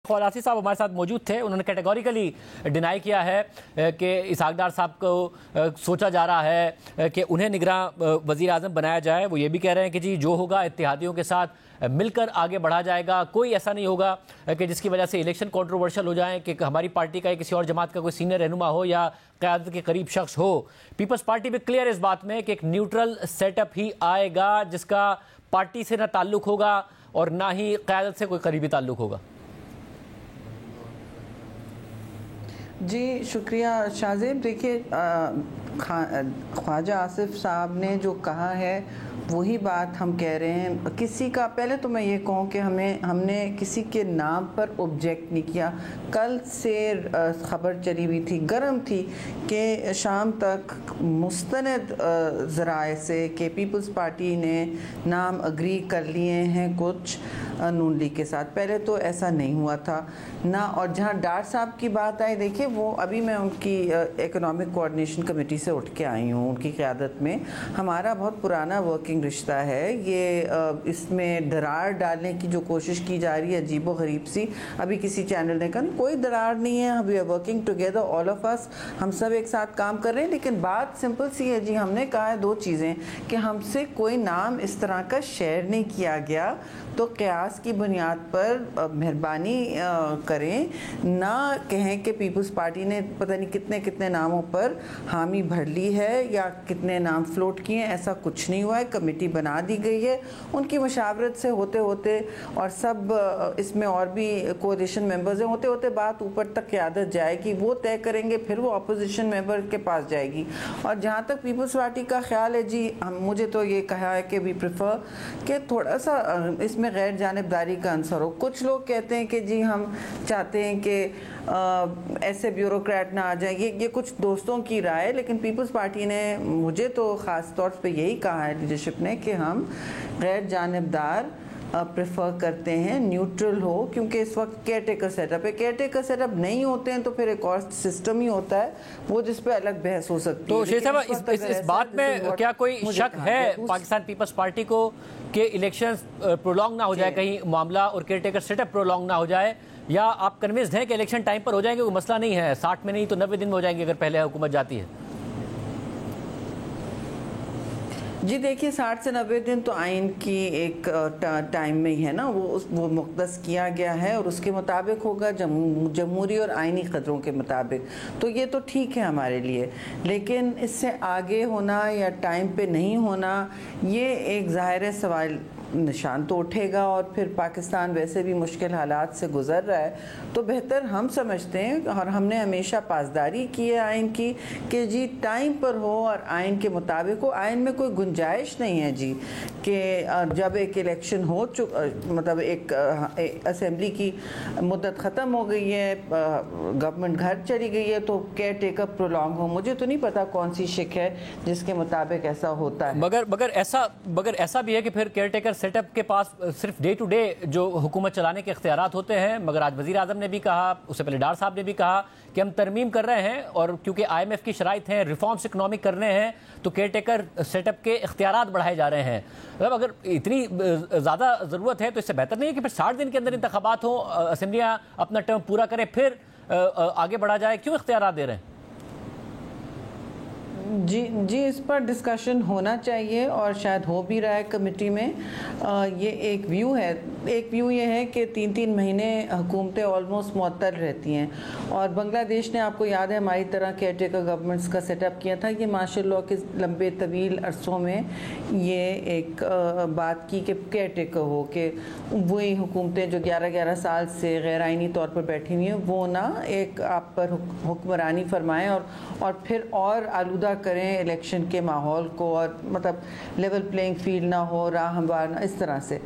खौलासी साहब हमारे साथ मौजूद थे। उन्होंने कैटेगोरिकली डिनाई किया है कि इसहाक डार साहब को सोचा जा रहा है कि उन्हें निगरान वज़ीर आज़म बनाया जाए। वो ये भी कह रहे हैं कि जी जो होगा इत्तेहादियों के साथ मिलकर आगे बढ़ा जाएगा, कोई ऐसा नहीं होगा कि जिसकी वजह से इलेक्शन कंट्रोवर्शियल हो जाए, कि हमारी पार्टी का या किसी और जमात का कोई सीनियर रहनुमा हो या क़यादत के करीब शख्स हो। पीपल्स पार्टी भी क्लियर इस बात में कि एक न्यूट्रल सेटअप ही आएगा जिसका पार्टी से ना ताल्लुक होगा और ना ही क़यादत से कोई करीबी ताल्लुक होगा। जी शुक्रिया शाहज़ेब। देखिए ख्वाजा आसिफ साहब ने जो कहा है वही बात हम कह रहे हैं। किसी का पहले तो मैं ये कहूँ कि हमने किसी के नाम पर ऑब्जेक्ट नहीं किया। कल से ख़बर चली हुई थी, गर्म थी कि शाम तक मुस्तनद ज़राए से कि पीपल्स पार्टी ने नाम अग्री कर लिए हैं कुछ नून लीग के साथ। पहले तो ऐसा नहीं हुआ था ना। और जहाँ डार साहब की बात आई, देखिए वो अभी मैं उनकी इकोनॉमिक कोऑर्डिनेशन कमेटी से उठ के आई हूँ। उनकी क़यादत में हमारा बहुत पुराना वर्किंग रिश्ता है। ये इसमें दरार डालने की जो कोशिश की जा रही है अजीबो गरीब सी, अभी किसी चैनल ने कहा कोई दरार नहीं है, we are working together all of us, हम सब एक साथ काम कर रहे हैं। लेकिन बात सिंपल सी है जी, हमने कहा है दो चीज़ें कि हमसे कोई नाम इस तरह का शेयर नहीं किया गया, तो क़यास की बुनियाद पर मेहरबानी करें, ना कहें कि पीपल्स पार्टी ने पता नहीं कितने कितने नामों पर हामी भर ली है या कितने नाम फ्लोट किए हैं। ऐसा कुछ नहीं हुआ है। कमेटी बना दी गई है, उनकी मशावरत से होते होते और सब इसमें और भी कोalition मेंबर्स हैं, होते होते बात ऊपर तक क़यादत जाएगी, वो तय करेंगे, फिर वो अपोजिशन मेंबर के पास जाएगी। और जहाँ तक पीपल्स पार्टी का ख्याल है जी, मुझे तो ये कहा है कि वी प्रेफर कि थोड़ा सा इसमें गैर जानिबदारी का अंसर हो। कुछ लोग कहते हैं कि जी हम चाहते हैं कि ऐसे ब्यूरोक्रेट ना आ जाए, ये कुछ दोस्तों की राय है। लेकिन पीपल्स पार्टी ने मुझे तो ख़ास तौर पे यही कहा है लीडरशिप ने कि हम गैर जानिबदार प्रेफर करते हैं, न्यूट्रल हो, क्योंकि इस वक्त केयर टेकर सेटअप है। केयर टेकर सेटअप नहीं होते हैं तो फिर एक और सिस्टम ही होता है, वो जिस पे अलग बहस हो सकती है। तो शेख साहब इस बात में क्या कोई शक है पाकिस्तान पीपल्स पार्टी को कि इलेक्शंस प्रोलॉन्ग ना हो जाए, कहीं मामला और केयर टेकर सेटअप प्रोलॉन्ग ना हो जाए, या आप कन्विंस्ड हैं कि इलेक्शन टाइम पर हो जाएंगे? कोई मसला नहीं है, 60 में नहीं तो 90 दिन में हो जाएंगे अगर पहले हुकूमत जाती है। जी देखिए 60 से 90 दिन तो आइन की एक टाइम में ही है ना, वो मुक़द्दस किया गया है और उसके मुताबिक होगा, जमहूरी और आइनी क़दरों के मुताबिक। तो ये तो ठीक है हमारे लिए, लेकिन इससे आगे होना या टाइम पे नहीं होना, ये एक ज़ाहिर सवाल निशान तो उठेगा। और फिर पाकिस्तान वैसे भी मुश्किल हालात से गुज़र रहा है, तो बेहतर हम समझते हैं और हमने हमेशा पासदारी की है आइन की कि जी टाइम पर हो और आइन के मुताबिक हो। आइन में कोई गुंजाइश नहीं है जी कि जब एक इलेक्शन हो मतलब एक असेंबली की मुद्दत ख़त्म हो गई है, गवर्नमेंट घर चली गई है, तो केयर टेकर प्रोलॉन्ग हो। मुझे तो नहीं पता कौन सी शिक है जिसके मुताबिक ऐसा होता है। मगर ऐसा भी है कि फिर केयर टेकर सेटअप के पास सिर्फ डे टू डे जो हुकूमत चलाने के इख्तियारात होते हैं। मगर आज वज़ीर आज़म ने भी कहा, उससे पहले डार साहब ने भी कहा कि हम तरमीम कर रहे हैं, और क्योंकि IMF की शराइत हैं, रिफॉर्म्स इकनॉमिक करने हैं, तो केयर टेकर सेटअप के इख्तियारात बढ़ाए जा रहे हैं। मतलब अगर इतनी ज़्यादा ज़रूरत है तो इससे बेहतर नहीं है कि फिर 60 दिन के अंदर इंतखाबात हो, असम्बलियाँ अपना टर्म पूरा करें, फिर आगे बढ़ा जाए? क्यों इख्तियारात दे रहे हैं? जी इस पर डिस्कशन होना चाहिए और शायद हो भी रहा है कमेटी में। ये एक व्यू है। एक व्यू ये है कि 3-3 महीने हुकूमतें ऑलमोस्ट मुअत्तल रहती हैं, और बांग्लादेश ने, आपको याद है, हमारी तरह केयर टेकर गवर्नमेंट्स का सेटअप किया था। ये मार्शल लॉ के लंबे तवील अरसों में ये एक बात की कि केयर टेकर हो कि वही हुकूमतें जो 11-11 साल से गैर आइनी तौर पर बैठी हुई हैं, वो ना एक आप पर हुक्मरानी फरमाएँ और फिर और आलूदा करें इलेक्शन के माहौल को, और मतलब लेवल प्लेइंग फील्ड ना हो, राह हमवार ना, इस तरह से।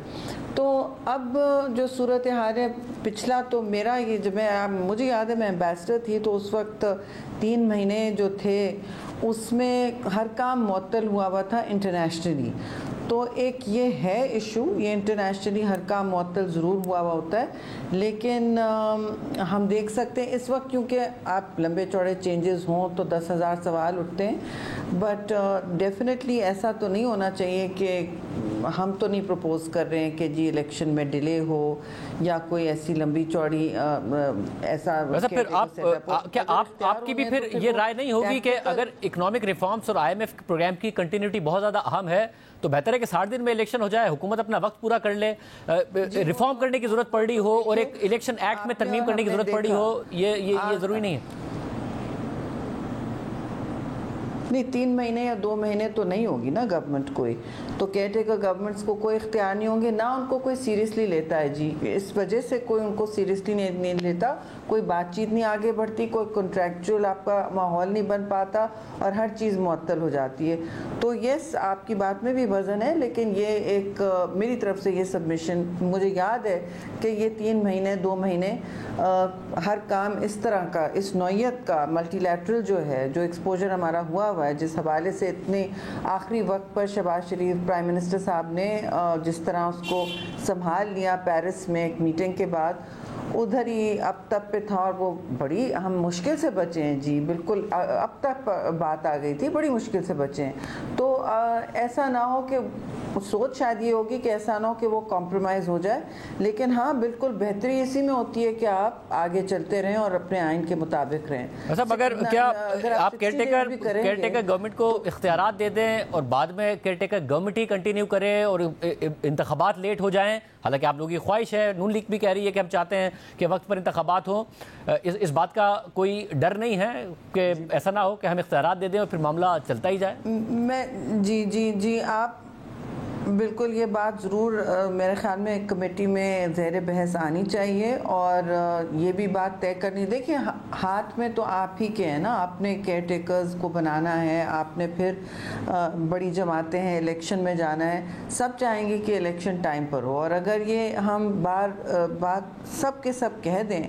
तो अब जो सूरत हाल है, पिछला तो मेरा ये जब मुझे याद है मैं एम्बेसडर थी, तो उस वक्त 3 महीने जो थे उसमें हर काम मुअत्तल हुआ था इंटरनेशनली। तो एक ये है इशू, ये इंटरनेशनली हर काम मुअत्तल ज़रूर हुआ होता है, लेकिन हम देख सकते हैं इस वक्त, क्योंकि आप लंबे चौड़े चेंजेस हों तो 10,000 सवाल उठते हैं। बट डेफिनेटली ऐसा तो नहीं होना चाहिए कि हम तो नहीं प्रपोज कर रहे हैं कि जी इलेक्शन में डिले हो या कोई ऐसी लंबी चौड़ी ऐसा। वैसे फिर क्या आपकी भी फिर ये राय नहीं होगी कि अगर इकोनॉमिक रिफॉर्म्स और IMF प्रोग्राम की कंटिन्यूटी बहुत ज़्यादा अहम है तो बेहतर है कि 60 दिन में इलेक्शन हो जाए, हुकूमत अपना वक्त पूरा कर ले, रिफॉर्म करने की जरूरत पड़ रही हो और एक इलेक्शन एक्ट में तरमीम करने की जरूरत पड़ रही हो, ये जरूरी नहीं है। नहीं, 3 महीने या 2 महीने तो नहीं होगी ना गवर्नमेंट कोई, तो केयरटेकर गवर्नमेंट्स को कोई इख्तियार नहीं होंगे, ना उनको कोई सीरियसली लेता है जी। इस वजह से कोई उनको सीरियसली नहीं लेता, कोई बातचीत नहीं आगे बढ़ती, कोई कॉन्ट्रैक्चुअल आपका माहौल नहीं बन पाता और हर चीज़ मुअत्तल हो जाती है। तो यस, आपकी बात में भी वज़न है, लेकिन ये एक मेरी तरफ से ये सबमिशन, मुझे याद है कि ये 3 महीने 2 महीने हर काम इस तरह का, इस नौइयत का मल्टीलैटरल जो है, जो एक्सपोजर हमारा हुआ है, जिस हवाले से इतने आखिरी वक्त पर शहबाज शरीफ प्राइम मिनिस्टर साहब ने जिस तरह उसको संभाल लिया पेरिस में एक मीटिंग के बाद, उधर ही अब तक पे था और वो बड़ी हम मुश्किल से बचे हैं जी, बिल्कुल अब तक बात आ गई थी, बड़ी मुश्किल से बचे हैं। तो ऐसा ना हो कि सोच शायद ये होगी कि ऐसा ना हो कि वो कॉम्प्रोमाइज़ हो जाए, लेकिन हाँ बिल्कुल बेहतरी इसी में होती है कि आप आगे चलते रहें और अपने आइन के मुताबिक रहें। अच्छा, मगर क्या आप केयरटेकर गवर्नमेंट को इख्तियारात दे दें और बाद में केयरटेकर गवर्नमेंट ही कंटिन्यू करे और इंतखाबात लेट हो जाएं? हालांकि आप लोगों की ख्वाहिश है, नून लीग भी कह रही है कि हम चाहते हैं कि वक्त पर इंतखाबात हो, इस बात का कोई डर नहीं है कि ऐसा ना हो कि हम इख्तियारात दे दें और फिर मामला चलता ही जाए? मैं जी आप बिल्कुल, ये बात ज़रूर मेरे ख्याल में कमेटी में ज़ेर बहस आनी चाहिए और ये भी बात तय करनी। देखिए, हाथ में तो आप ही के हैं ना, आपने केयर टेकर्स को बनाना है, आपने फिर बड़ी जमातें हैं, इलेक्शन में जाना है, सब चाहेंगे कि इलेक्शन टाइम पर हो। और अगर ये हम बात सब के सब कह दें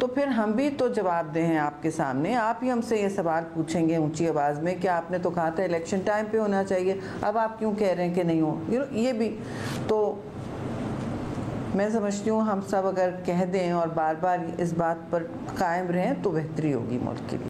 तो फिर हम भी तो जवाब दें हैं आपके सामने, आप ही हमसे ये सवाल पूछेंगे ऊंची आवाज़ में कि आपने तो कहा था इलेक्शन टाइम पे होना चाहिए, अब आप क्यों कह रहे हैं कि नहीं हो। ये भी तो मैं समझती हूँ हम सब अगर कह दें और बार बार इस बात पर कायम रहें तो बेहतरी होगी मुल्क के लिए।